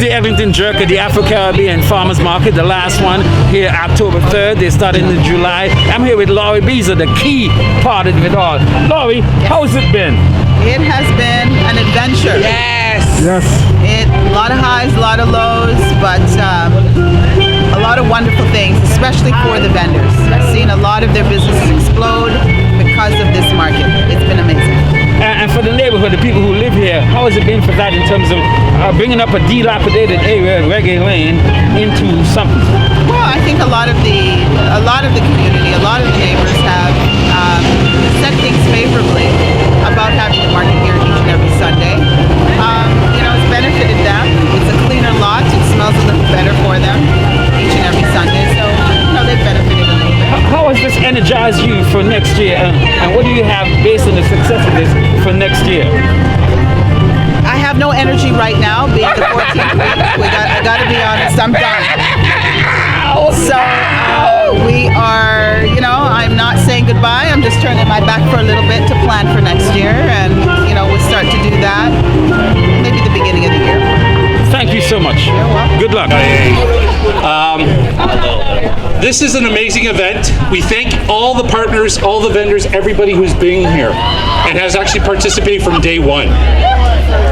the Eglinton Jerk at the Afro-Caribbean Farmers Market, the last one here October 3rd. They started in July. I'm here with Laurie Beezer, the key part of it all. Laurie, how's it been? It has been an adventure. Yes. A lot of highs, a lot of lows, but a lot of wonderful things, especially for the vendors. I've seen a lot of their businesses explode because of this market. It's been amazing. And for the neighborhood, the people who live here, how has it been for that in terms of bringing up a dilapidated area, Reggae Lane, into something? Well, I think a lot of the community, a lot of the neighbors have said things favorably about having the market here each and every Sunday. It's benefited them. It's a cleaner lot. It smells a little better for them each and every Sunday. So, they've benefited a little bit. How has this energized you for next year? And what do you have based on the success of this for next year? I have no energy right now, being the 14th week. I got to be honest, I'm done. So we are, I'm not saying goodbye. I'm just turning my back for a little bit to plan for next year, and we'll start to do that maybe the beginning of the year. Thank you so much. You're welcome. Good luck. This is an amazing event. We thank all the partners, all the vendors, everybody who's been here and has actually participated from day one.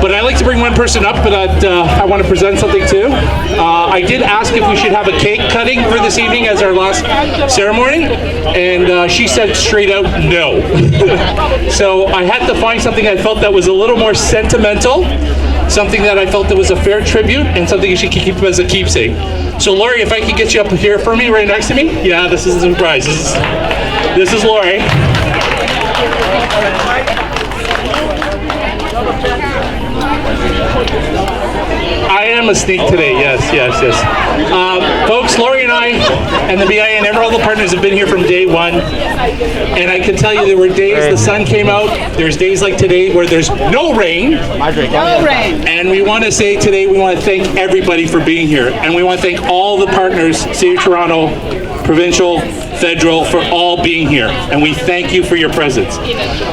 But I'd like to bring one person up, but I want to present something too. I did ask if we should have a cake cutting for this evening as our last ceremony, and she said straight out no. So I had to find something I felt that was a little more sentimental, something that I felt that was a fair tribute, and something you should keep as a keepsake. So Laurie, if I could get you up here for me, right next to me. Yeah, this is a surprise. This is Laurie. I am a sneak today, yes. Folks, Laurie and I and the BIA and all the partners have been here from day one. And I can tell you there were days the sun came out. There's days like today where there's no rain. No rain. And we want to say today, we want to thank everybody for being here. And we want to thank all the partners, City of Toronto, provincial, federal, for all being here. And we thank you for your presence.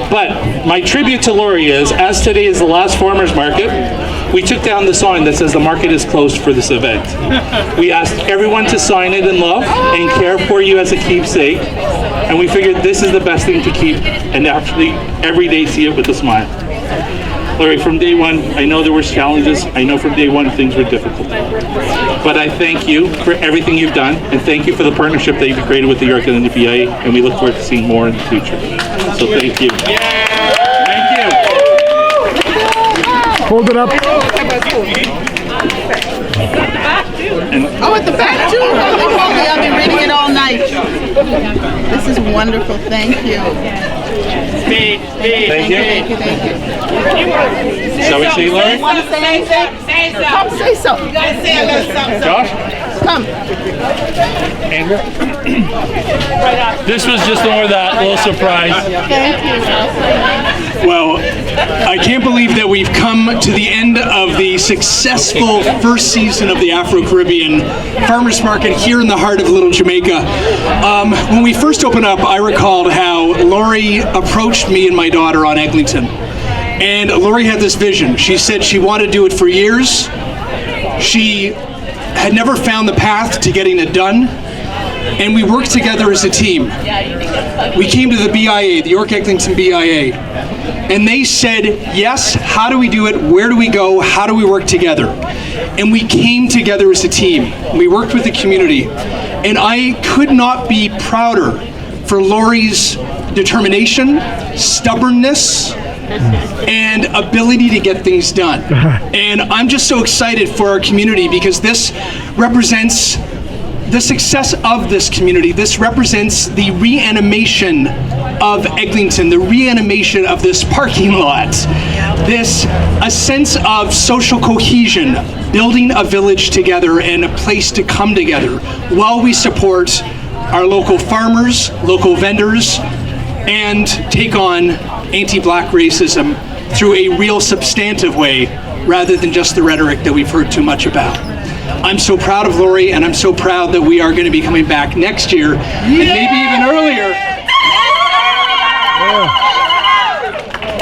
But my tribute to Laurie is, as today is the last farmers market, we took down the sign that says the market is closed for this event. We asked everyone to sign it in love and care for you as a keepsake. And we figured this is the best thing to keep and actually every day see it with a smile. Laurie, from day one, I know there were challenges. I know from day one things were difficult. But I thank you for everything you've done, and thank you for the partnership that you've created with the York and the BIA, and we look forward to seeing more in the future. So thank you. Thank you. Hold it up. Oh, at the back too. Holy moly, I've been reading it all night. This is wonderful. Thank you. Thank you. Shall we say, Laurie? You want to say anything? Come say something. You gotta say a little something. Josh? Come. Andrew? This was just more that little surprise. Thank you. Well, I can't believe that we've come to the end of the successful first season of the Afro-Caribbean Farmers Market here in the heart of Little Jamaica. When we first opened up, I recalled how Laurie approached me and my daughter on Eglinton. And Laurie had this vision. She said she wanted to do it for years. She had never found the path to getting it done. And we worked together as a team. We came to the BIA, the York Eglinton BIA, and they said, yes, how do we do it? Where do we go? How do we work together? And we came together as a team. We worked with the community. And I could not be prouder for Laurie's determination, stubbornness, and ability to get things done. And I'm just so excited for our community because this represents the success of this community. This represents the reanimation of Eglinton, the reanimation of this parking lot, a sense of social cohesion, building a village together and a place to come together while we support our local farmers, local vendors, and take on anti-black racism through a real substantive way rather than just the rhetoric that we've heard too much about. I'm so proud of Laurie, and I'm so proud that we are going to be coming back next year, and maybe even earlier,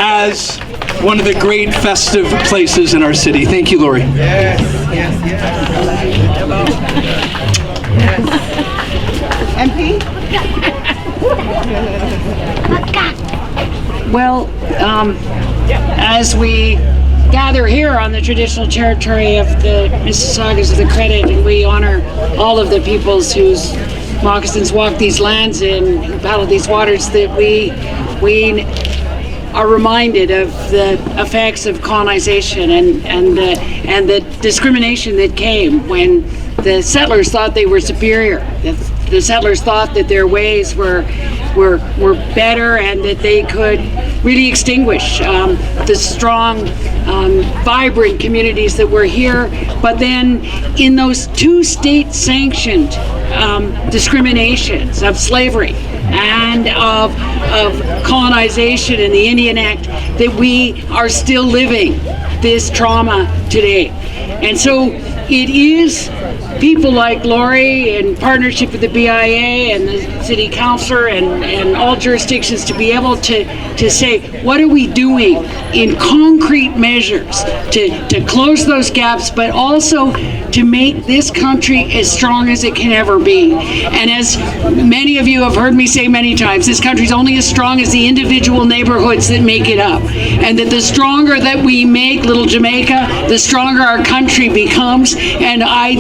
as one of the great festive places in our city. Thank you, Lori. MP? Well, as we gather here on the traditional territory of the Mississaugas of the Credit, and we honor all of the peoples whose moccasins walk these lands and who paddle these waters, that we are reminded of the effects of colonization and the discrimination that came when the settlers thought they were superior. The settlers thought that their ways were better and that they could really extinguish the strong, vibrant communities that were here. But then in those two state-sanctioned discriminations of slavery and of colonization and the Indian Act, that we are still living this trauma today. And so it is people like Lori in partnership with the BIA and the City Councillor and all jurisdictions to be able to say, what are we doing in concrete measures to close those gaps, but also to make this country as strong as it can ever be. And as many of you have heard me say many times, this country's only as strong as the individual neighborhoods that make it up. And that the stronger that we make Little Jamaica, the stronger our country becomes. And I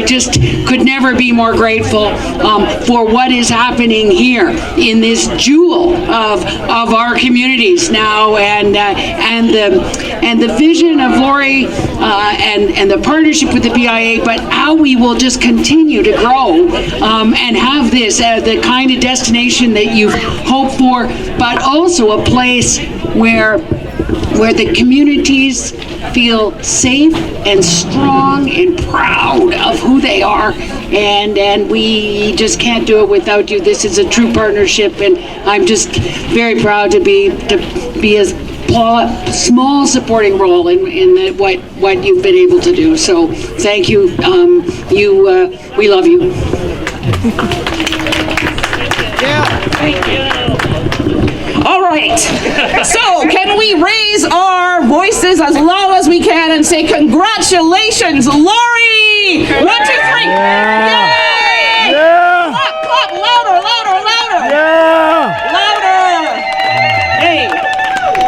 just could never be more grateful for what is happening here in this jewel of our communities now, and the vision of Lori and the partnership with the BIA, but how we will just continue to grow and have this the kind of destination that you've hoped for, but also a place where the communities feel safe and strong and proud of who they are, and we just can't do it without you. This is a true partnership, and I'm just very proud to be a small supporting role in what you've been able to do. So thank you. We love you. Thank you. All right. So can we raise our voices as loud as we can and say congratulations, Lori! 1, 2, 3. Yay! Yeah! Clap, louder, louder, louder. Yeah! Louder. Hey.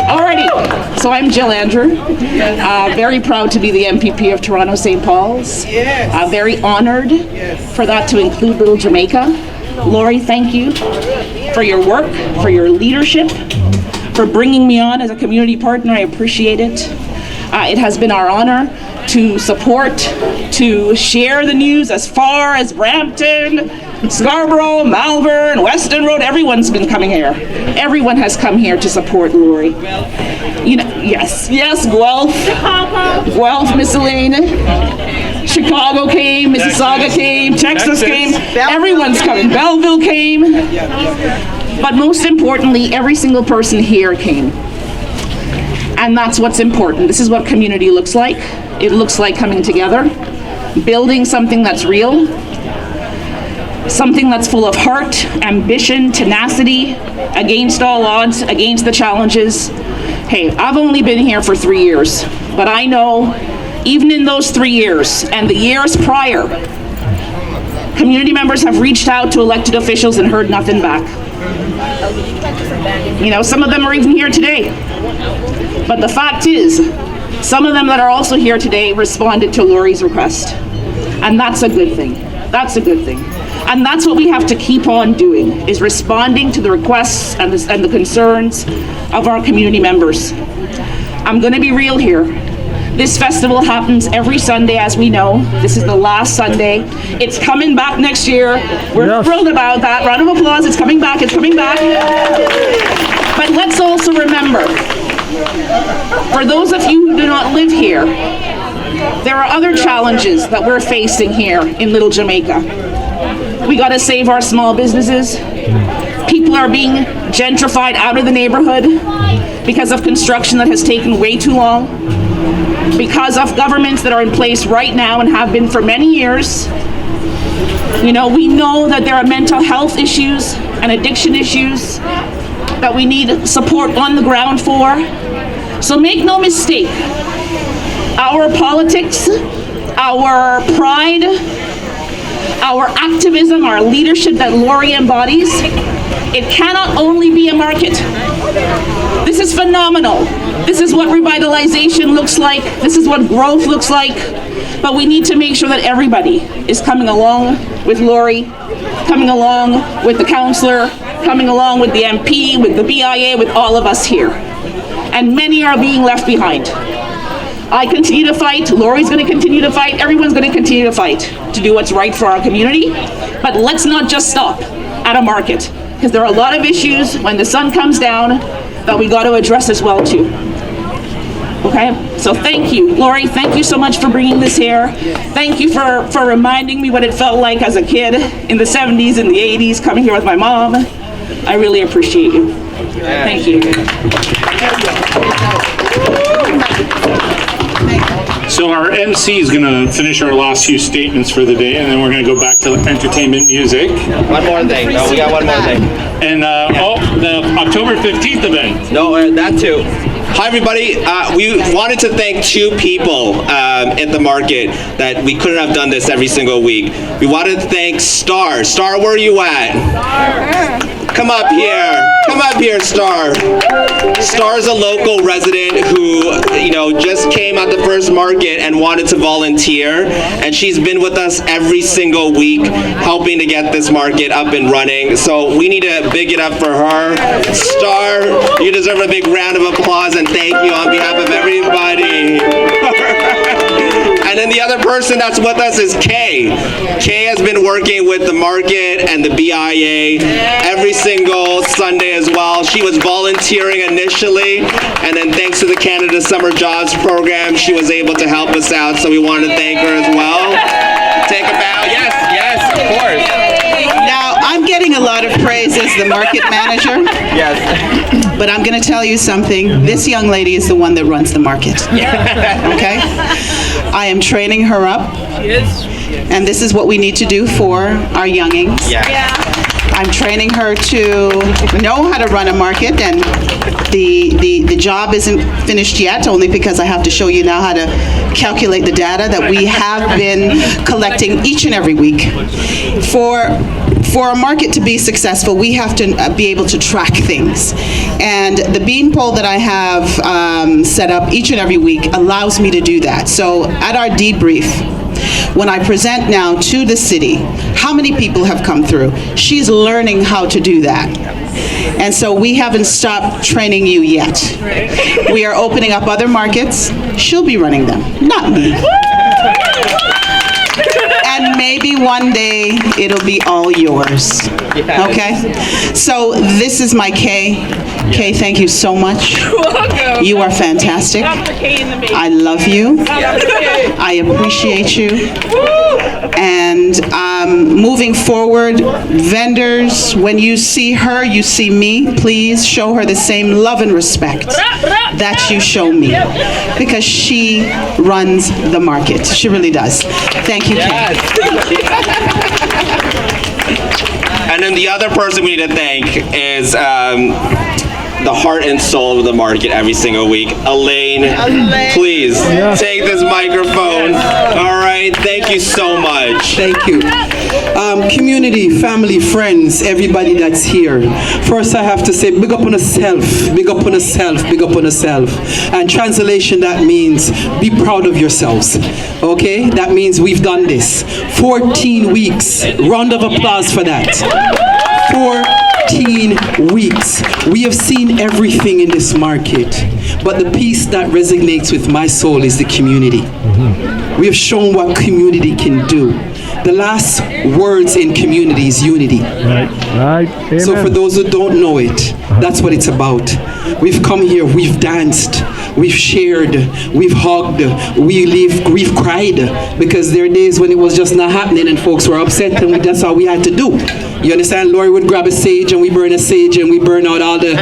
Alrighty. So I'm Jill Andrew. Very proud to be the MPP of Toronto St. Paul's. Yes. Very honored for that to include Little Jamaica. Lori, thank you for your work, for your leadership, for bringing me on as a community partner. I appreciate it. It has been our honor to support, to share the news as far as Brampton, Scarborough, Malvern, Weston Road. Everyone's been coming here. Everyone has come here to support Lori. You know, yes, Guelph, Miss Elaine. Chicago came, Mississauga came, Texas came, everyone's coming. Belleville came. But most importantly, every single person here came. And that's what's important. This is what community looks like. It looks like coming together, building something that's real, something that's full of heart, ambition, tenacity, against all odds, against the challenges. Hey, I've only been here for 3 years, but I know even in those 3 years and the years prior, community members have reached out to elected officials and heard nothing back. You know, some of them are even here today. But the fact is, some of them that are also here today responded to Lori's request. And that's a good thing. That's a good thing. And that's what we have to keep on doing, is responding to the requests and the concerns of our community members. I'm going to be real here. This festival happens every Sunday, as we know. This is the last Sunday. It's coming back next year. We're thrilled about that. Round of applause. It's coming back. It's coming back. But let's also remember, for those of you who do not live here, there are other challenges that we're facing here in Little Jamaica. We got to save our small businesses. People are being gentrified out of the neighborhood because of construction that has taken way too long, because of governments that are in place right now and have been for many years. You know, we know that there are mental health issues and addiction issues that we need support on the ground for. So make no mistake, our politics, our pride, our activism, our leadership that Lori embodies, it cannot only be a market. This is phenomenal. This is what revitalization looks like. This is what growth looks like. But we need to make sure that everybody is coming along with Lori, coming along with the councillor, coming along with the MP, with the BIA, with all of us here. And many are being left behind. I continue to fight, Lori's going to continue to fight, everyone's going to continue to fight to do what's right for our community. But let's not just stop at a market, because there are a lot of issues when the sun comes down that we got to address as well too. Okay, so thank you, Lori. Thank you so much for bringing this here. Thank you for reminding me what it felt like as a kid in the 70s and the 80s, coming here with my mom. I really appreciate you. Thank you. So our MC is going to finish our last few statements for the day, and then we're going to go back to entertainment music. One more thing. No, we got one more thing. And, the October 15th event. No, that too. Hi everybody, we wanted to thank two people at the market that we couldn't have done this every single week. We wanted to thank Star. Star, where are you at? Come up here, Star. Star's a local resident who, just came at the first market and wanted to volunteer, and she's been with us every single week, helping to get this market up and running. So we need to big it up for her. Star, you deserve a big round of applause, and thank you on behalf of everybody. And then the other person that's with us is Kay. Kay has been working with the market and the BIA every single Sunday as well. She was volunteering initially, and then thanks to the Canada Summer Jobs Program, she was able to help us out, so we want to thank her as well. Take a bow. Yes, of course. Now, I'm getting a lot of praise as the market manager. Yes. But I'm going to tell you something. This young lady is the one that runs the market. Okay? I am training her up. And this is what we need to do for our youngings. I'm training her to know how to run a market, and the job isn't finished yet, only because I have to show you now how to calculate the data that we have been collecting each and every week. For a market to be successful, we have to be able to track things. And the bean poll that I have set up each and every week allows me to do that. So at our debrief, when I present now to the city how many people have come through, she's learning how to do that. And so we haven't stopped training you yet. We are opening up other markets. She'll be running them, not me. And maybe one day it'll be all yours. Okay? So this is my Kay. Kay, thank you so much. You are fantastic. I love you. I appreciate you. And moving forward, vendors, when you see her, you see me, please show her the same love and respect that you show me, because she runs the market. She really does. Thank you, Kay. And then the other person we need to thank is the heart and soul of the market every single week. Elaine, please take this microphone. All right, thank you so much. Thank you. Community, family, friends, everybody that's here. First I have to say big up on yourself, big up on yourself, big up on yourself. And translation, that means be proud of yourselves. Okay, that means we've done this. 14 weeks, round of applause for that. 14 weeks. We have seen everything in this market, but the piece that resonates with my soul is the community. We have shown what community can do. The last words in community is unity. Right. Amen. So for those who don't know it, that's what it's about. We've come here, we've danced, we've shared, we've hugged, we've cried, because there are days when it was just not happening and folks were upset, and that's all we had to do. You understand? Lori would grab a sage and we burn a sage and we burn out all the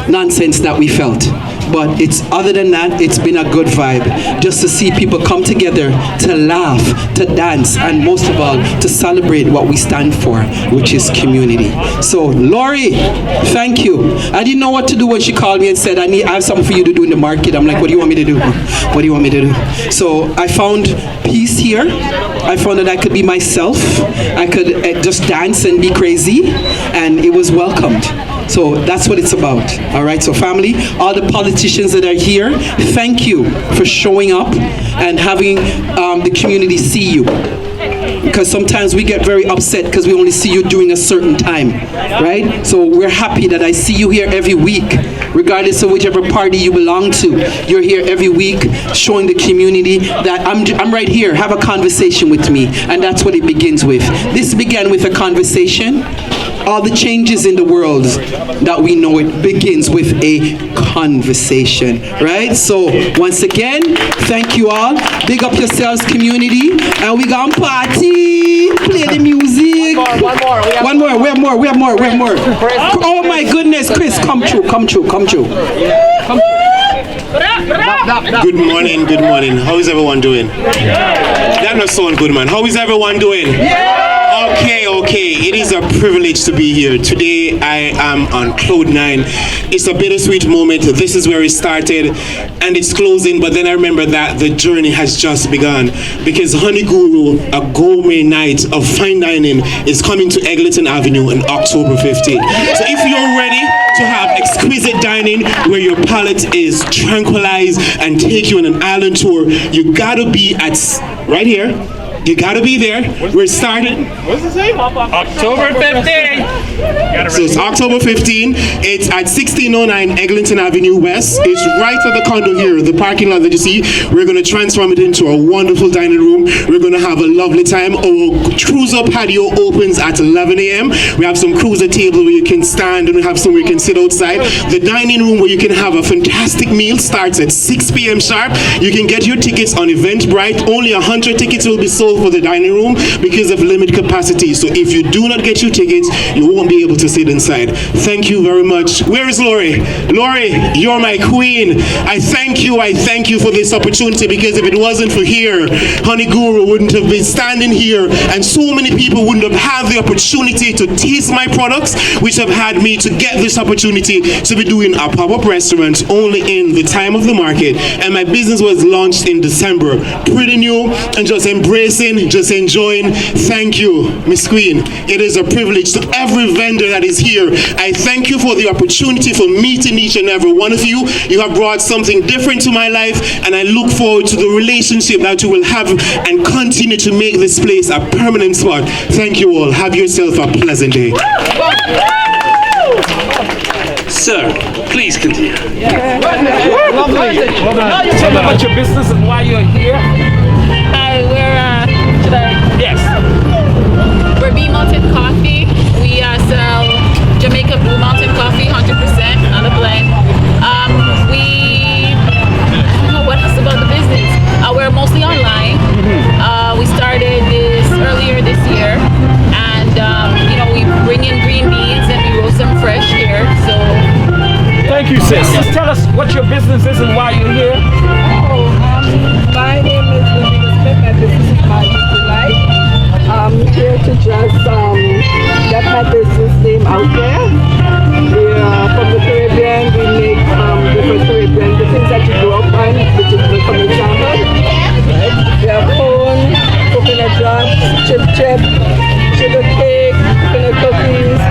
nonsense that we felt. but it's other than that, it's been a good vibe. Just to see people come together to laugh, to dance, and most of all, to celebrate what we stand for, which is community. So, Lori, thank you. I didn't know what to do when she called me and said, I have something for you to do in the market. I'm like, what do you want me to do? What do you want me to do? So I found peace here. I found that I could be myself. I could just dance and be crazy, and it was welcomed. So that's what it's about. All right, so family, all the politicians that are here, thank you for showing up and having the community see you. Because sometimes we get very upset because we only see you during a certain time, right? So we're happy that I see you here every week, regardless of whichever party you belong to. You're here every week showing the community that I'm right here, have a conversation with me. And that's what it begins with. This began with a conversation. All the changes in the world that we know, it begins with a conversation, right? So once again, thank you all. Big up yourselves, community, and we gonna party. Play the music. One more. We have more. Oh my goodness, Chris, come true. Good morning. How is everyone doing? That not sound good, man. How is everyone doing? Okay. It is a privilege to be here. Today I am on cloud 9. It's a bittersweet moment. This is where it started and it's closing, but then I remember that the journey has just begun because Honey Guru, a gourmet night of fine dining, is coming to Eglinton Avenue on October 15th. So if you're ready to have exquisite dining where your palate is tranquilized and take you on an island tour, you gotta be at right here. You gotta be there. We're starting. What's it say? October 15th. So it's October 15th. It's at 1609 Eglinton Avenue West. It's right at the condo here, the parking lot that you see. We're gonna transform it into a wonderful dining room. We're gonna have a lovely time. Our cruiser patio opens at 11 a.m. We have some cruiser tables where you can stand and we have some where you can sit outside. The dining room where you can have a fantastic meal starts at 6 p.m. sharp. You can get your tickets on Eventbrite. Only 100 tickets will be sold for the dining room because of limited capacity. So if you do not get your tickets, you won't be able to sit inside. Thank you very much. Where is Lori? Lori, you're my queen. I thank you for this opportunity, because if it wasn't for here, Honey Guru wouldn't have been standing here and so many people wouldn't have had the opportunity to taste my products, which have had me to get this opportunity to be doing a pop-up restaurant only in the time of the market. And my business was launched in December. Pretty new and just embracing, just enjoying. Thank you, Miss Queen. It is a privilege to every vendor that is here. I thank you for the opportunity for meeting each and every one of you. You have brought something different to my life, and I look forward to the relationship that you will have and continue to make this place a permanent spot. Thank you all. Have yourself a pleasant day. Sir, please continue. Lovely. Tell me about your business and why you're here. Hi, we're Bee Mountain Coffee. We sell Jamaica Blue Mountain Coffee, 100% on a blend. I don't know what else about the business. We're mostly online. We started this earlier this year, and we bring in green beans and we roast them fresh here. So thank you, sis. Just tell us what your business is and why you're here. My name is Indigenous. My business is my life. I'm here to just get my business name out there. We're from the Caribbean. We make different Caribbean, the things that you grew up on, which is from the childhood. Right? We have corn, coconut drops, chip, sugar cake, coconut cookies,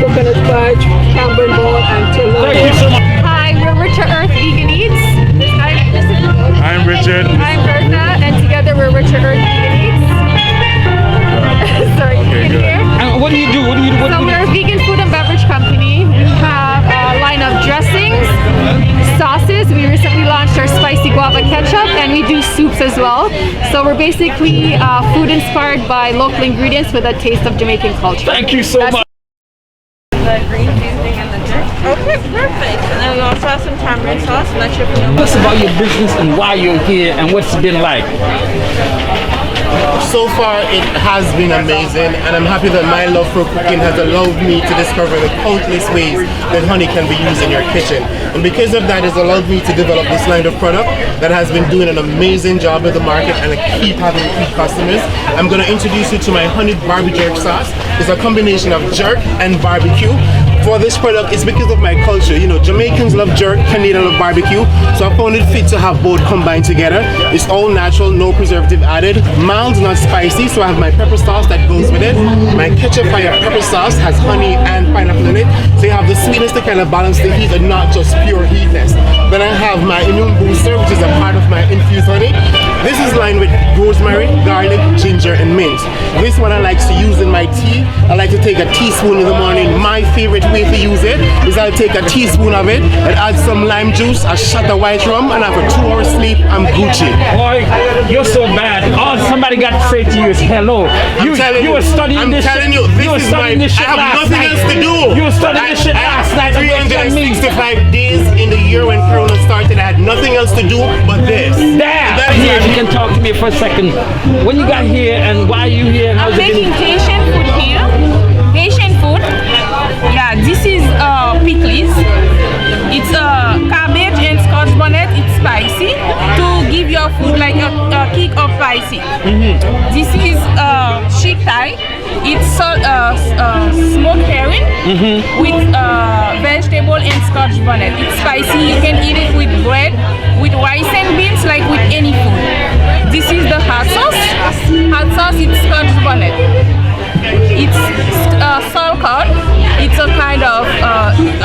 coconut fudge, Cameron ball, and tiller. Thank you so much. hi, we're Richer Earth Vegan Eats. I'm Richard. I'm Bertha, and together we're Richer Earth Vegan Eats. Sorry, you can hear. And what do you do? So we're a vegan food and beverage company. We have a line of dressings, sauces. We recently launched our spicy guava ketchup, and we do soups as well. So we're basically food inspired by local ingredients with a taste of Jamaican culture. Thank you so much. The green bean thing and the drink. Okay, perfect. And then we also have some tamarind sauce. Not sure if you know. Tell us about your business and why you're here and what's it been like. So far, it has been amazing, and I'm happy that my love for cooking has allowed me to discover the countless ways that honey can be used in your kitchen. And because of that, it's allowed me to develop this line of product that has been doing an amazing job with the market, and I keep having repeat customers. I'm going to introduce you to my honey barbecue jerk sauce. It's a combination of jerk and barbecue. For this product, it's because of my culture. You know, Jamaicans love jerk, Canadians love barbecue, so I found it fit to have both combined together. It's all natural, no preservative added, mild, not spicy, so I have my pepper sauce that goes with it. My ketchup fire pepper sauce has honey and pineapple in it, so you have the sweetness to kind of balance the heat and not just pure heatness. Then I have my immune booster, which is a part of my infused honey. This is lined with rosemary, garlic, ginger, and mint. This one I like to use in my tea. I like to take a teaspoon in the morning. My favorite way to use it is I'll take a teaspoon of it and add some lime juice, a shot of white rum, and after 2 hours sleep, I'm Gucci. Boy, you're so bad. All somebody got to say to you is hello. You were studying this shit. You were studying this shit last night. I have nothing else to do. You were studying this shit last night. 365 days in the year when Corona started, I had nothing else to do but this. Damn! Here, you can talk to me for a second. When you got here and why are you here? And I'm making Haitian food here. Haitian food. Yeah, this is pickles. It's cabbage and scotch bonnet. It's spicy to give your food like a kick of spicy. This is sheep thigh. It's smoked herring with vegetable and scotch bonnet. It's spicy. You can eat it with bread, with rice and beans, like with any food. This is the hot sauce. Hot sauce. It's scotch bonnet. It's salt cod. It's a kind of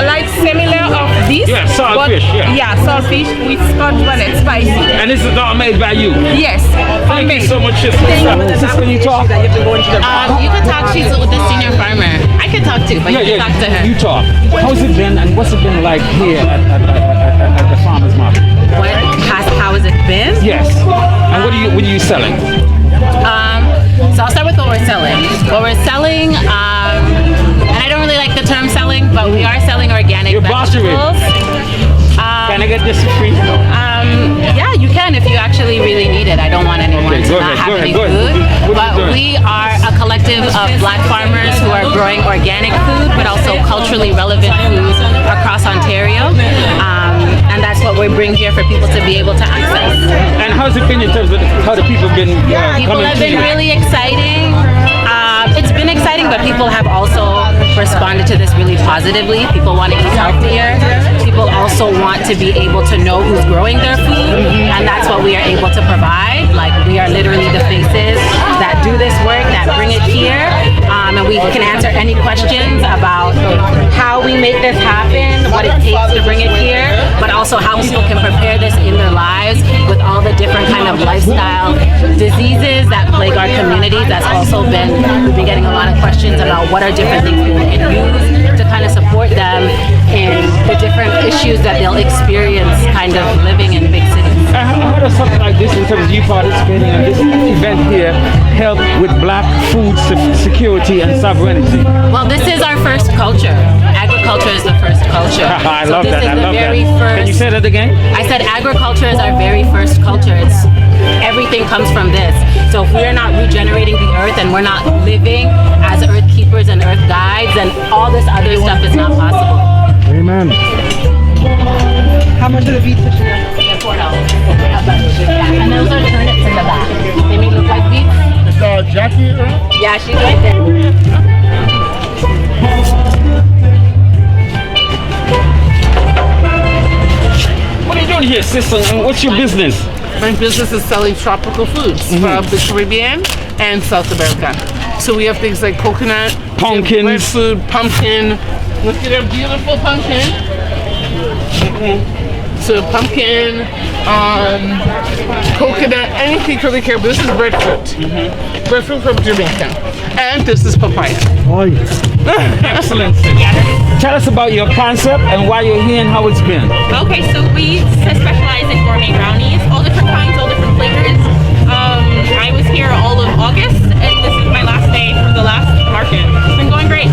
like similar of this. Yeah, saltfish. Yeah, saltfish with scotch bonnet, spicy. And this is all made by you. Yes. Thank you so much, sister. Sister, you talk. You can talk. She's with the senior farmer. I can talk too, but you can talk to her. You talk. How's it been, and what's it been like here at the farmers market? How has it been? Yes. And what are you selling? So I'll start with what we're selling. What we're selling, and I don't really like the term selling, but we are selling organic vegetables. Can I get this for free? Yeah, you can if you actually really need it. I don't want anyone to not have any food. But we are a collective of Black farmers who are growing organic food, but also culturally relevant food across Ontario. And that's what we bring here for people to be able to access. And how's it been in terms of how the people have been people have been really exciting. It's been exciting, but people have also responded to this really positively. People want to eat healthier. People also want to be able to know who's growing their food, and that's what we are able to provide. Like, we are literally the faces that do this work, that bring it here, and we can answer any questions about how we make this happen, what it takes to bring it here, but also how people can prepare this in their lives with all the different kind of lifestyle diseases that plague our communities. That's also been, we've been getting a lot of questions about what are different things people can use to kind of support them in the different issues that they'll experience kind of living in big cities. How does something like this, in terms of you participating in this event here, help with Black food security and sovereignty? Well, this is our first culture. Agriculture is the first culture. I love that. I love that. Can you say that again? I said agriculture is our very first culture. It's everything comes from this. So if we're not regenerating the earth and we're not living as earth keepers and earth guides, then all this other stuff is not possible. Amen. How much are the beets? They're $4. And those are turnips in the back. They may look like beets. Is Jackie around? Yeah, she's right there. What are you doing here, sister? And what's your business? My business is selling tropical foods from the Caribbean and South America. So we have things like coconut, pumpkins, breadfruit, pumpkin. Look at our beautiful pumpkin. So pumpkin, coconut, anything from the Caribbean. This is breadfruit. Breadfruit from Jamaica. And this is papaya. Excellent. Tell us about your concept and why you're here and how it's been. Okay, so we specialize in gourmet brownies, all different kinds, all different flavors. I was here all of August, and this is my last day for the last market. It's been going great.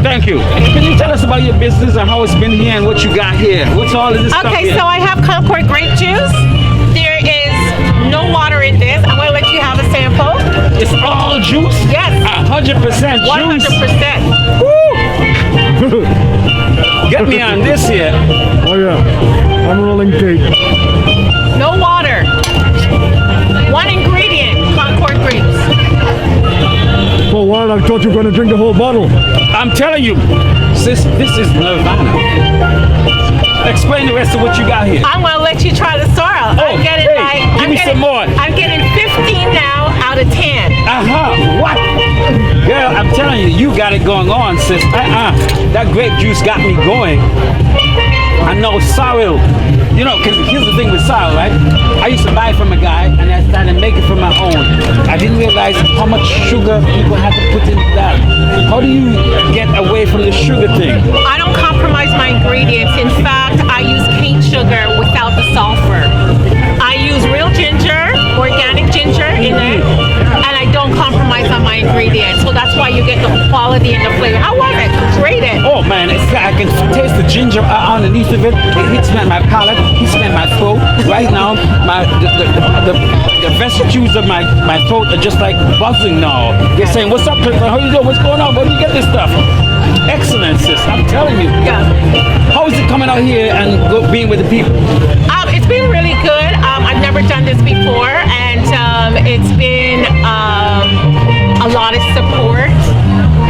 Thank you. Can you tell us about your business and how it's been here and what you got here? What's all of this stuff Okay, here? so I have Concord grape juice. There is no water in this. I'm going to let you have a sample. It's all juice? Yes. 100% juice? 100%. Woo! Get me on this here. Oh yeah, I'm rolling tape. No water. One ingredient, Concord grapes. For a while I thought you were going to drink the whole bottle. I'm telling you, sis, this is Nirvana. Explain the rest of what you got here. I'm gonna let you try the sorrel. Oh, give me some more. I'm getting 15 now out of 10. What? Girl, I'm telling you, you got it going on, sis. That grape juice got me going. I know sorrel. You know, because here's the thing with sorrel, right? I used to buy from a guy, and I started making for my own. I didn't realize how much sugar people have to put into that. How do you get away from the sugar thing? I don't compromise my ingredients. In fact, I use cane sugar without the sulfur. I use real ginger, organic ginger in it, and I don't compromise on my ingredients. So that's why you get the quality and the flavor. How was it? Rate it. Oh man, I can taste the ginger underneath of it. It hits me my palate, hits me my throat. Right now, the vestiges of my throat are just like buzzing now. They're saying, "What's up, Pippa? How you doing? What's going on? Where do you get this stuff?" Excellent, sis. I'm telling you. Yeah. How is it coming out here and being with the people? It's been really good. I've never done this before, and it's been a lot of support,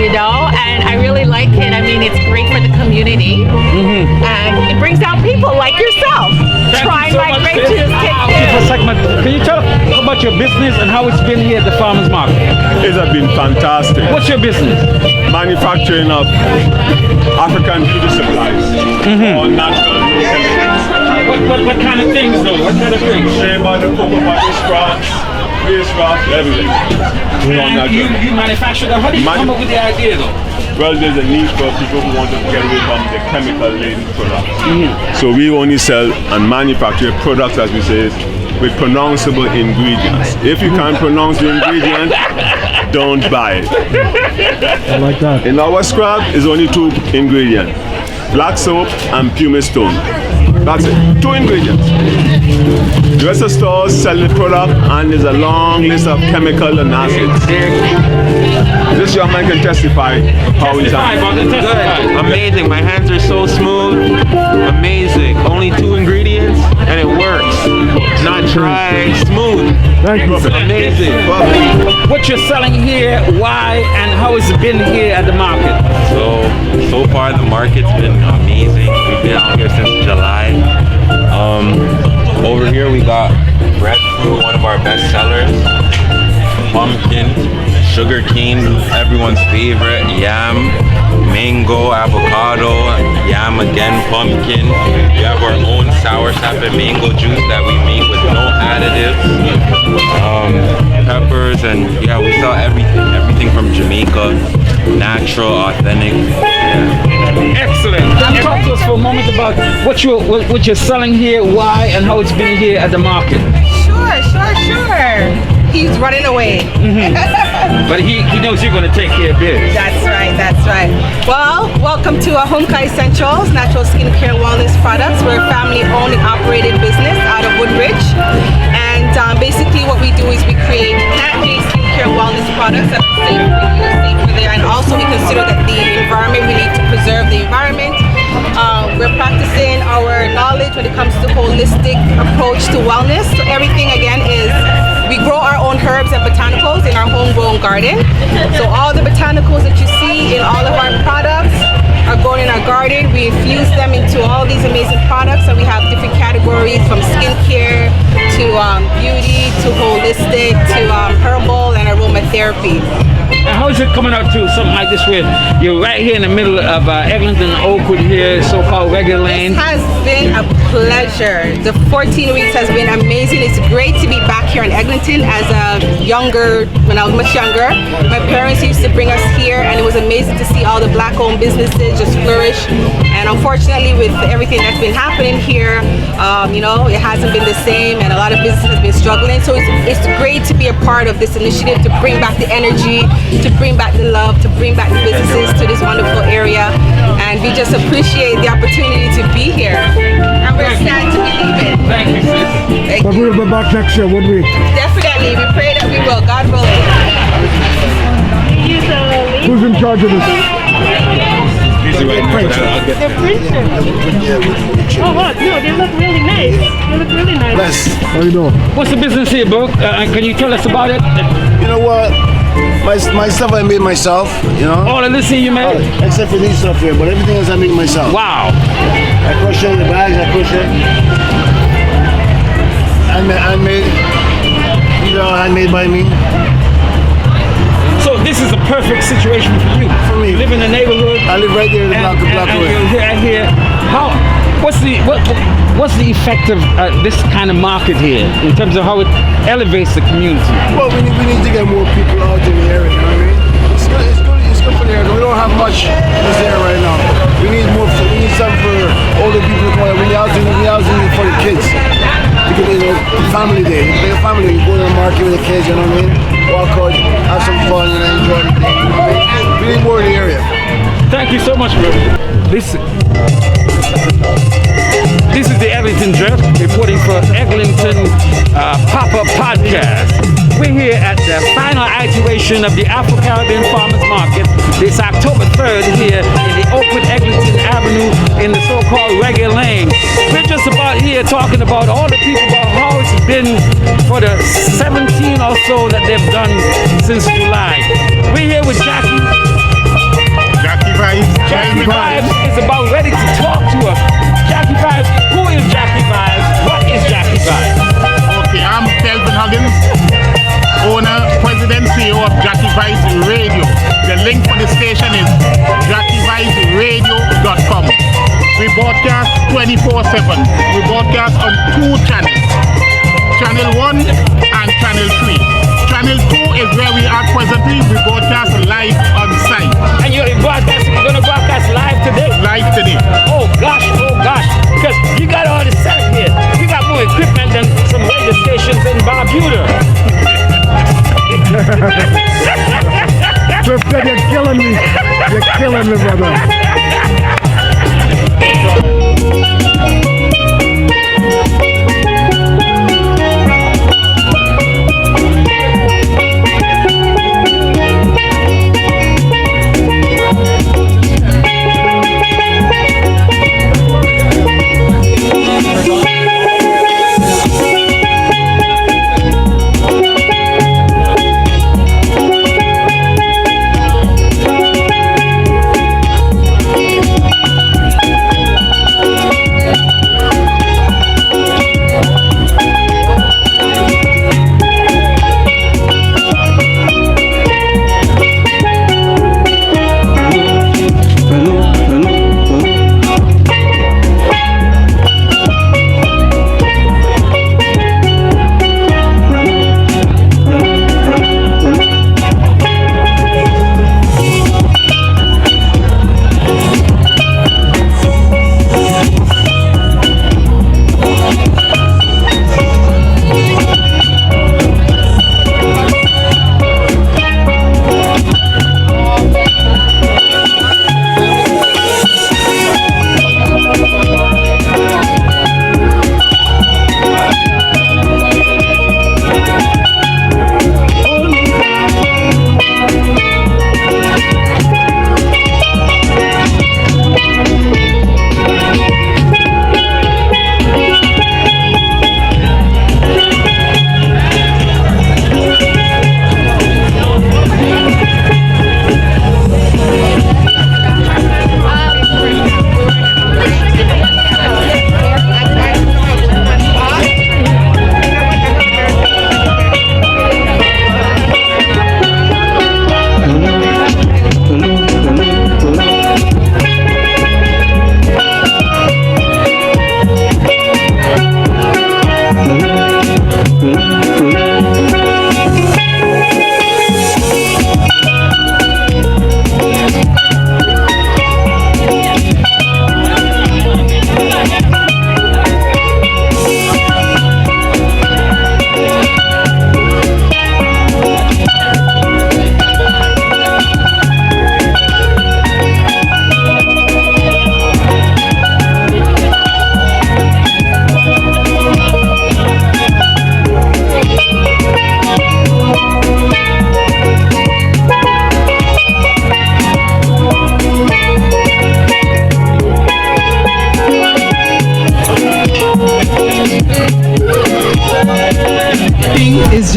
you know, and I really like it. I mean, it's great for the community, and it brings out people like yourself. Try my grape juice. Can you tell us about your business and how it's been here at the farmers market? It has been fantastic. What's your business? Manufacturing of African beauty supplies or natural chemicals. What kind of things though? What kind of things? Shea butter, cocoa butter, scraps, face wraps, everything. And you manufacture that? How did you come up with the idea though? Well, there's a need for people who want to get away from the chemical-laden products. So we only sell and manufacture products, as we say, with pronounceable ingredients. If you can't pronounce the ingredient, don't buy it. I like that. In our scrap is only 2 ingredients: black soap and pumice stone. That's it. 2 ingredients. The rest of stores sell the product and there's a long list of chemical and acids. This young man can testify how he's Good. Amazing. My hands are so smooth. Amazing. Only 2 ingredients and it works. Not dry, smooth. Thank you. Amazing. What you're selling here, why, and how has it been here at the market? So far the market's been amazing. We've been out here since July. Over here we got breadfruit, one of our best sellers. Pumpkin, sugar cane, everyone's favorite, yam, mango, avocado, yam again, pumpkin. We have our own sour sap and mango juice that we make with no additives. Peppers, and yeah, we sell everything from Jamaica, natural, authentic. Yeah. Excellent. Can you talk to us for a moment about what you're selling here, why, and how it's been here at the market? Sure. He's running away. But he knows you're going to take care of business. That's right. Well, welcome to Homeka Essentials, natural skincare and wellness products. We're a family-owned and operated business out of Woodbridge. And basically what we do is we create plant-based skincare and wellness products that are safe for you, safe for there. And also we consider that the environment, we need to preserve the environment. We're practicing our knowledge when it comes to holistic approach to wellness. So everything again is, we grow our own herbs and botanicals in our homegrown garden. So all the botanicals that you see in all of our products are grown in our garden. We infuse them into all these amazing products, and we have different categories from skincare to beauty to holistic to herbal and aromatherapy. And how is it coming out to something like this where you're right here in the middle of Eglinton, Oakwood here, so-called regular lane? It has been a pleasure. The 14 weeks has been amazing. It's great to be back here in Eglinton as a younger, when I was much younger. My parents used to bring us here, and it was amazing to see all the black-owned businesses just flourish. And unfortunately, with everything that's been happening here, you know, it hasn't been the same, and a lot of businesses have been struggling. So it's great to be a part of this initiative to bring back the energy, to bring back the love, to bring back the businesses to this wonderful area. And we just appreciate the opportunity to be here. And we're sad to be leaving. Thank you, sis. But we'll be back next year, would we? Definitely. We pray that we will. God willing. Who's in charge of this? busy right now, but I'll get They're printed. Oh, what? No, they look really nice. They look really nice. How you doing? What's the business here, bro? Can you tell us about it? You know what? My stuff I made myself, you know? All of this here you made? Except for these stuff here, but everything else I make myself. Wow. I crochet the bags, I crochet. Handmade. These are all handmade by me. So this is a perfect situation for you. For me. You live in the neighborhood. I live right there in the block away. And here, what's the effect of this kind of market here in terms of how it elevates the community? Well, we need to get more people out in the area, you know what I mean? It's good for the area. We don't have much in this area right now. We need something for older people to come out. We need housing for the kids. Because family day. It's a family day. You go to the market with the kids, you know what I mean? Walk out, have some fun, and enjoy the day. You know what I mean? We need more in the area. Thank you so much, bro. This is the Eglinton Drift reporting for Eglinton Pop-Up Podcast. We're here at the final iteration of the Afro-Caribbean Farmers Market. It's October 3rd here in the open Eglinton Avenue in the so-called Reggae Lane. We're just about here talking about all the people, about how it's been for the 17 or so that they've done since July. We're here with Jackie. Jackie Vibes is about ready to talk to us. Jackie Vibes, who is Jackie Vibes? What is Jackie Vibes? Okay, I'm Kelvin Huggins, owner, president, CEO of Jackie Vibes Radio. The link for the station is JackieVibesRadio.com. We broadcast 24/7. We broadcast on 2 channels, Channel 1 and Channel 3. Channel 2 is where we are presently. We broadcast live on site. And you're going to broadcast live today? Live today. Oh gosh, because you got all the setup here. You got more equipment than some radio stations in Barbuda. Twisted, you're killing me. You're killing me, brother.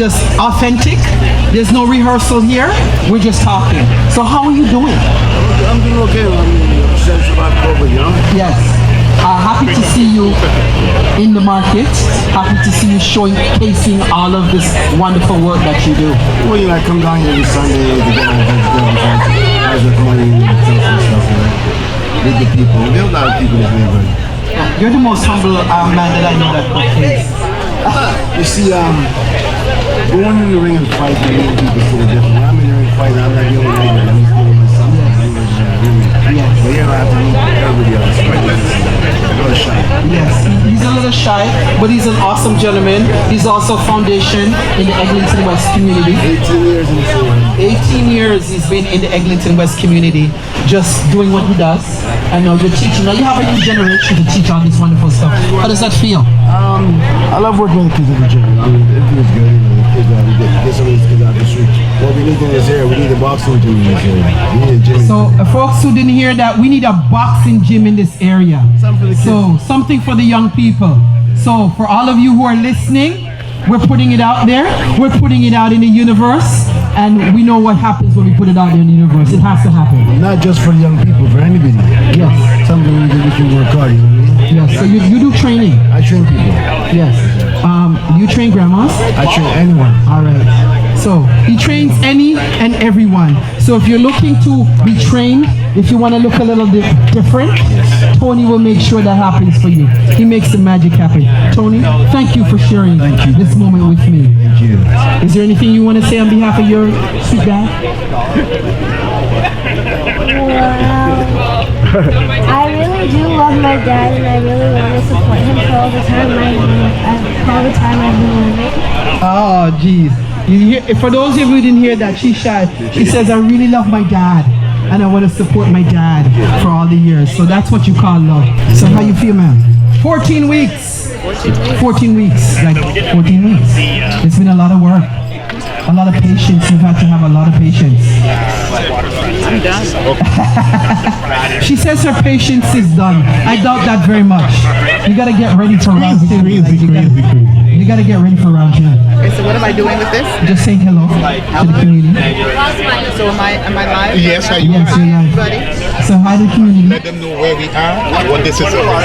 just authentic. There's no rehearsal here. We're just talking. So how are you doing? I'm doing okay. I'm since about COVID, you know? Yes. Happy to see you in the market. Happy to see you showcasing all of this wonderful work that you do. Well, you know, I come down here every Sunday to get my vegetables. I was come and stuff, you know? With the people. There's a lot of people that's really good. You're the most humble man that I know that is. You see, going in the ring and fight, people totally different. When I'm in the ring fighting, I'm not dealing with anybody. I'm just dealing with myself. But here I have to meet everybody else. A little shy. Yes, he's a little shy, but he's an awesome gentleman. He's also foundation in the Eglinton West community. 18 years in the city. 18 years he's been in the Eglinton West community, just doing what he does. I know you're teaching. Now you have a new generation to teach all this wonderful stuff. How does that feel? I love working with the kids at the gym. I mean, everything is good. You know, the kids, get some of these kids out the street. What we need in this area, we need a boxing gym in this area. We need a gym. So, folks who didn't hear that, we need a boxing gym in this area. So, something for the young people. So, for all of you who are listening, we're putting it out there. We're putting it out in the universe. And we know what happens when we put it out there in the universe. It has to happen. Not just for young people, for anybody. Yes. Something we can work hard, you know what I mean? Yes. So, you do training? I train people. Yes. You train grandmas? I train anyone. All right. So he trains any and everyone. So if you're looking to be trained, if you want to look a little different, Tony will make sure that happens for you. He makes the magic happen. Tony, thank you for sharing this moment with me. Thank you. Is there anything you want to say on behalf of your sweet dad? I really do love my dad, and I really want to support him for all the time I've been learning. Oh, geez. For those of you who didn't hear that, she says, I really love my dad, and I want to support my dad for all the years. So that's what you call love. So how you feel, man? 14 weeks. 14 weeks. Like 14 weeks. It's been a lot of work. A lot of patience. You've had to have a lot of patience. I'm done. She says her patience is done. I doubt that very much. You gotta get ready for round two. You gotta get ready for round two. Okay, so what am I doing with this? Just saying hello to the community. So am I live? Yes, right are you Yes, you're live. Everybody? So hi to the community. Let them know where we are and what this is about.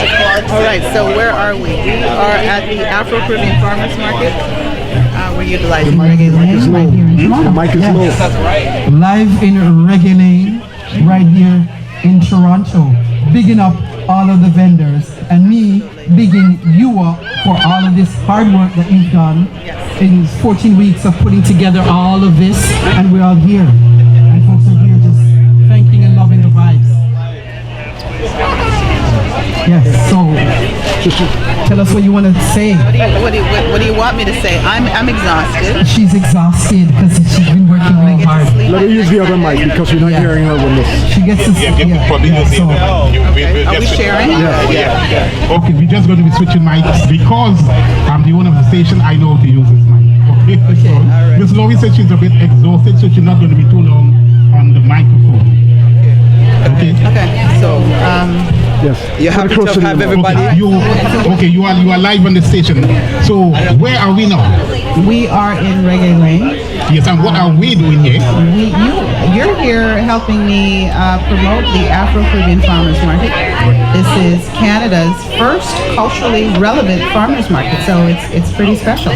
All right, so where are we? We are at the Afro Caribbean Farmers Market. We're utilizing Reggae Lane right here in Toronto. The mic is low. Live in Reggae Lane right here in Toronto. Bigging up all of the vendors and me bigging you up for all of this hard work that you've done in 14 weeks of putting together all of this, and we're all here. And folks are here just thanking and loving the vibes. Yes, so tell us what you want to say. What do you want me to say? I'm exhausted. She's exhausted because she's been working real hard. Let her use the other mic because you're not hearing her with this. She gets to Are we sharing? Yeah. Okay, we're just going to be switching mics because I'm the owner of the station. I know how to use this mic. Okay. Miss Lowy said she's a bit exhausted, so she's not going to be too long on the microphone. Okay. So, yes. You have to have everybody. Okay, you are live on the station. So where are we now? we are in Reggae Lane. Yes, and what are we doing here? You're here helping me promote the Afro Caribbean Farmers Market. This is Canada's first culturally relevant farmers market, so it's pretty special.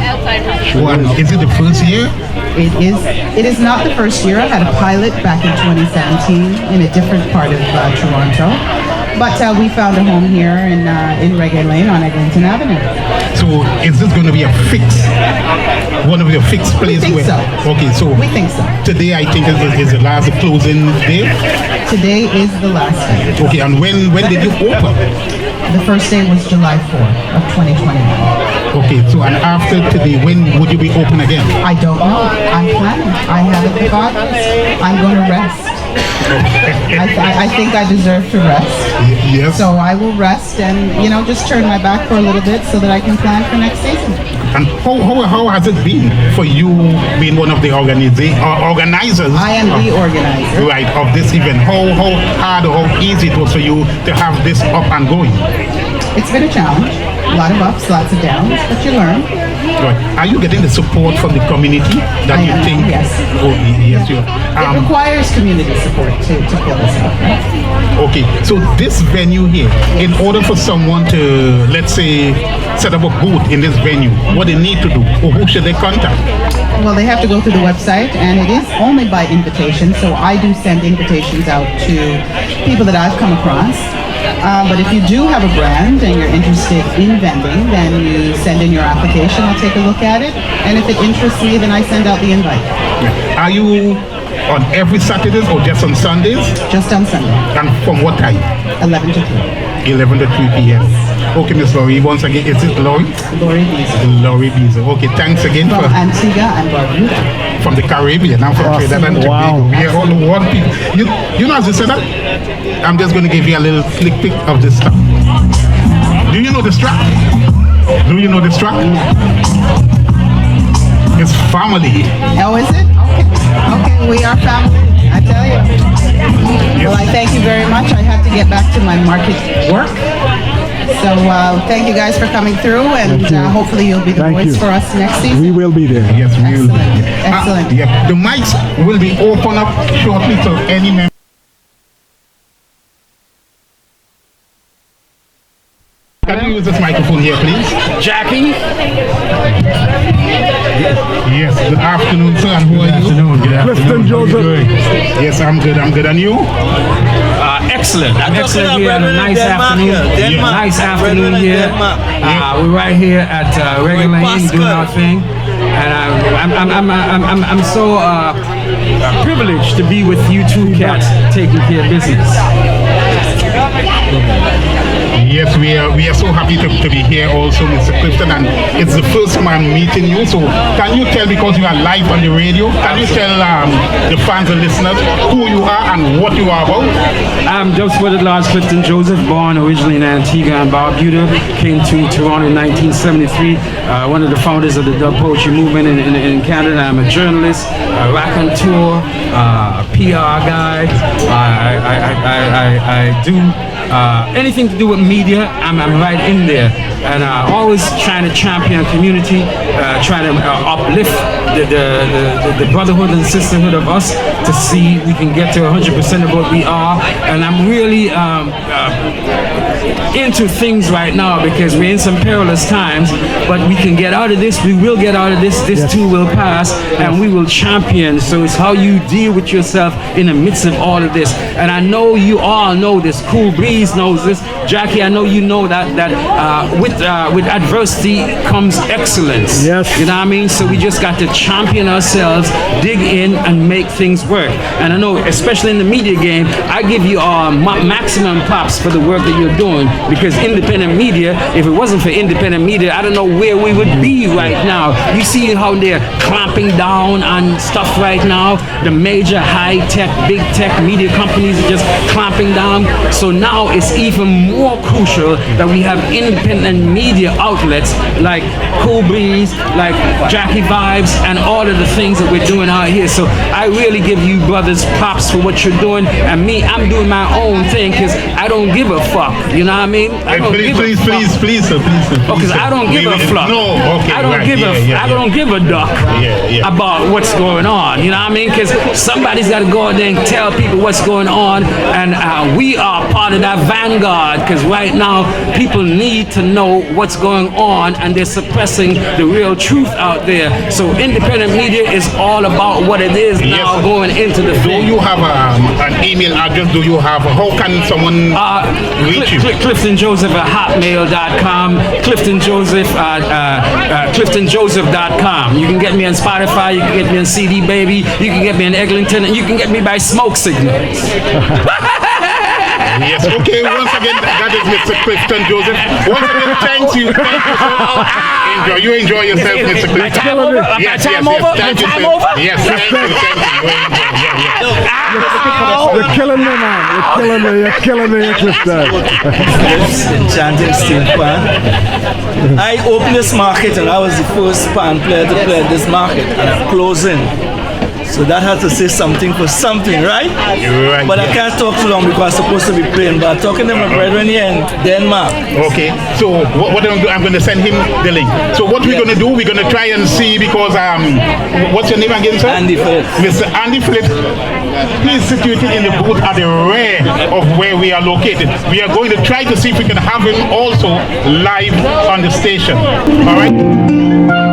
Is it the first year? It is not the first year. I had a pilot back in 2017 in a different part of Toronto. But we found a home here in Reggae Lane on Eglinton Avenue. So is this going to be a fixed, one of your fixed places? We think so. Okay, so we think so. Today I think is the last closing day? Today is the last day. Okay, and when did you open? The first day was July 4th of 2021. Okay, so and after today, when would you be open again? I don't know. I'm planning. I haven't thought. I'm going to rest. I think I deserve to rest. Yes. So I will rest and, just turn my back for a little bit so that I can plan for next season. And how has it been for you being one of the organizers? I am the organizer. Right, of this event. How hard or how easy it was for you to have this up and going? It's been a challenge. A lot of ups, lots of downs, but you learn. Right. Are you getting the support from the community that you think? Yes. Oh, yes, you are. It requires community support to pull this off. Okay, so this venue here, in order for someone to, let's say, set up a booth in this venue, what they need to do, or who should they contact? Well, they have to go through the website, and it is only by invitation, so I do send invitations out to people that I've come across. But if you do have a brand and you're interested in vending, then you send in your application, I'll take a look at it, and if it interests me, then I send out the invite. Are you on every Saturdays or just on Sundays? Just on Sunday. And from what time? 11 to 3. 11 to 3 p.m. Okay, Miss Laurie, once again, is it Laurie? Laurie Beazer. Laurie Beazer. Okay, thanks again from for Antigua and Barbuda. From the Caribbean, I'm from Trinidad and Tobago. We are all one people. You know, as you said that, I'm just going to give you a little slick pic of this stuff. Do you know the strap? Do you know the strap? It's family. Oh, is it? Okay. Okay, we are family. I tell you. Well, I thank you very much. I have to get back to my market work. So thank you guys for coming through, and hopefully you'll be the voice for us next season. We will be there. Yes, we will. Excellent. Yeah. The mics will be open up shortly to any member. Can you use this microphone here, please? Jackie? Yes, good afternoon, sir, and who are you? Good afternoon. Clifton Joseph. Yes, I'm good, and you? Excellent. Excellent here. A nice afternoon. Nice afternoon here. We're right here at Regular Lane doing our thing. And I'm so privileged to be with you two cats taking care of business. Yes, we are so happy to be here also, Mr. Clifton, and it's the first time I'm meeting you. So can you tell, because you are live on the radio, can you tell the fans and listeners who you are and what you are about? I'm Joseph Lodge Clifton Joseph, born originally in Antigua and Barbuda, came to Toronto in 1973, one of the founders of the dub poetry movement in Canada. I'm a journalist, a raconteur, a PR guy. I do anything to do with media. I'm right in there, and always trying to champion community, trying to uplift the brotherhood and sisterhood of us to see we can get to 100% of what we are. And I'm really into things right now because we're in some perilous times, but we can get out of this. We will get out of this. This too will pass, and we will champion. So it's how you deal with yourself in the midst of all of this. And I know you all know this. Cool Breeze knows this. Jackie, I know you know that with adversity comes excellence. Yes. You know what I mean? So we just got to champion ourselves, dig in, and make things work. And I know, especially in the media game, I give you maximum props for the work that you're doing, because independent media, if it wasn't for independent media, I don't know where we would be right now. You see how they're clamping down on stuff right now. The major high-tech, big-tech media companies are just clamping down. So now it's even more crucial that we have independent media outlets like Cool Breeze, like Jackie Vibes, and all of the things that we're doing out here. So I really give you brothers props for what you're doing, and me, I'm doing my own thing because I don't give a fuck. You know what I mean? Please, sir. Because I don't give a fuck. No, okay, I don't give a duck about what's going on. You know what I mean? Because somebody's got to go out there and tell people what's going on, and we are part of that vanguard. Because right now, people need to know what's going on, and they're suppressing the real truth out there. So independent media is all about what it is now going into the thing. Do you have an email address? Do you have? How can someone reach you? CliftonJoseph@hotmail.com. CliftonJoseph.com. You can get me on Spotify. You can get me on CD Baby. You can get me in Eglinton, and you can get me by Smoke Signals. Yes, okay, once again, that is Mr. Clifton Joseph. Once again, thank you, sir. Enjoy yourself, Mr. Clifton. Time over? Yes, time yes, over? thank you, Time sir. over? Yes, thank you. You're killing me, man. You're killing me, Clifton. Enchanting steel pan. I opened this market and I was the first pan player to play at this market, and I'm closing. So that has to say something for something, right? Right. But I can't talk too long because I'm supposed to be playing. But I'm talking to my brethren here in Denmark. Okay, so what I'm going to send him the link. So what we're going to do, we're going to try and see because, what's your name again, sir? Andy Phillips. Mr. Andy Phillips, he is situated in the booth at the rear of where we are located. We are going to try to see if we can have him also live on the station. All right?